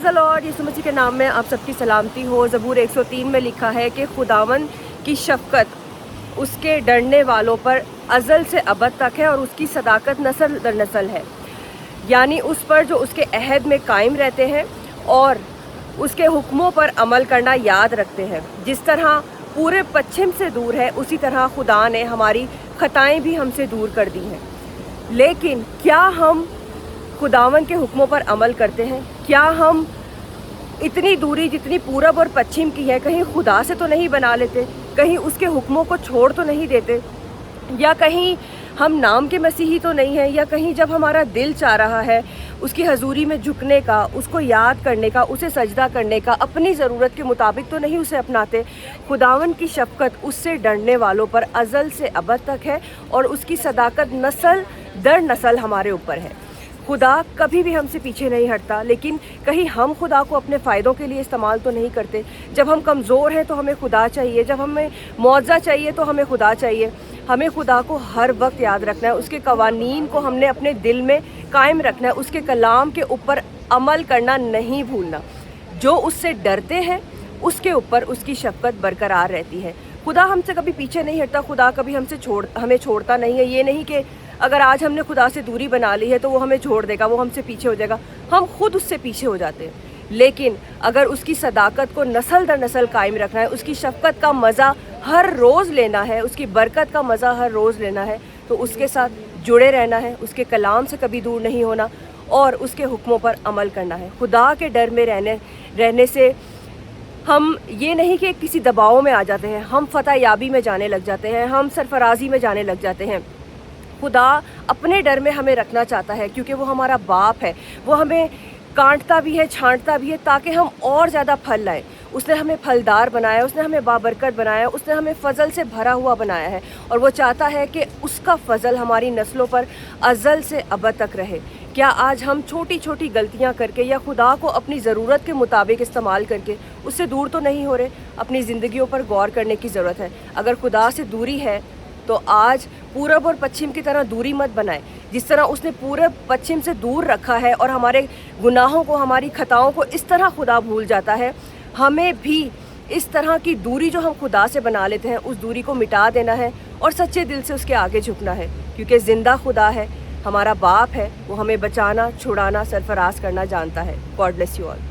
Lord यीशु मसीह के नाम में आप सबकी सलामती हो। ज़बूर 103 में लिखा है कि खुदावन की शफ़क़त उसके डरने वालों पर अज़ल से अबद तक है और उसकी सदाकत नस्ल दर नस्ल है, यानी उस पर जो उसके अहद में कायम रहते हैं और उसके हुक्मों पर अमल करना याद रखते हैं। जिस तरह पूरे पश्चिम से दूर है, उसी तरह खुदा ने हमारी ख़ताएँ भी हमसे दूर कर दी हैं। लेकिन क्या हम खुदावन के हुक्मों पर अमल करते हैं? क्या हम इतनी दूरी जितनी पूरब और पश्चिम की है, कहीं खुदा से तो नहीं बना लेते? कहीं उसके हुक्मों को छोड़ तो नहीं देते? या कहीं हम नाम के मसीही तो नहीं हैं? या कहीं जब हमारा दिल चाह रहा है उसकी हजूरी में झुकने का, उसको याद करने का, उसे सजदा करने का, अपनी ज़रूरत के मुताबिक तो नहीं उसे अपनाते? खुदावन की शफ़क़त उससे डरने वालों पर अज़ल से अबद तक है और उसकी सदाकत नस्ल दर नस्ल हमारे ऊपर है। खुदा कभी भी हमसे पीछे नहीं हटता, लेकिन कहीं हम खुदा को अपने फ़ायदों के लिए इस्तेमाल तो नहीं करते? जब हम कमज़ोर हैं तो हमें खुदा चाहिए, जब हमें मुआवज़ा चाहिए तो हमें खुदा चाहिए। हमें खुदा को हर वक्त याद रखना है, उसके कवानीन को हमने अपने दिल में कायम रखना है, उसके कलाम के ऊपर अमल करना नहीं भूलना। जो उससे डरते हैं उसके ऊपर उसकी शफ़क़त बरकरार रहती है। खुदा हमसे कभी पीछे नहीं हटता, खुदा कभी हमें छोड़ता नहीं है। ये नहीं कि अगर आज हमने खुदा से दूरी बना ली है तो वो हमें छोड़ देगा, वो हमसे पीछे हो जाएगा। हम खुद उससे पीछे हो जाते हैं। लेकिन अगर उसकी सदाकत को नस्ल दर नस्ल कायम रखना है, उसकी शफ़क़त का मज़ा हर रोज़ लेना है, उसकी बरकत का मज़ा हर रोज़ लेना है, तो उसके साथ जुड़े रहना है, उसके कलाम से कभी दूर नहीं होना और उसके हुक्मों पर अमल करना है। खुदा के डर में रहने से हम ये नहीं कि किसी दबाव में आ जाते हैं, हम फ़तह याबी में जाने लग जाते हैं, हम सरफराजी में जाने लग जाते हैं। खुदा अपने डर में हमें रखना चाहता है क्योंकि वो हमारा बाप है। वो हमें काटता भी है, छांटता भी है ताकि हम और ज़्यादा फल लाएं। उसने हमें फलदार बनाया, उसने हमें बाबरकत बनाया, उसने हमें फ़ज़ल से भरा हुआ बनाया है और वो चाहता है कि उसका फ़ज़ल हमारी नस्लों पर अज़ल से अबद तक रहे। क्या आज हम छोटी छोटी गलतियां करके या खुदा को अपनी ज़रूरत के मुताबिक इस्तेमाल करके उससे दूर तो नहीं हो रहे? अपनी ज़िंदगियों पर गौर करने की ज़रूरत है। अगर खुदा से दूरी है तो आज पूरब और पश्चिम की तरह दूरी मत बनाए। जिस तरह उसने पूरब पश्चिम से दूर रखा है और हमारे गुनाहों को, हमारी खताओं को इस तरह खुदा भूल जाता है, हमें भी इस तरह की दूरी जो हम खुदा से बना लेते हैं उस दूरी को मिटा देना है और सच्चे दिल से उसके आगे झुकना है, क्योंकि ज़िंदा खुदा है, हमारा बाप है, वो हमें बचाना, छुड़ाना, सरफराज करना जानता है। God bless you all.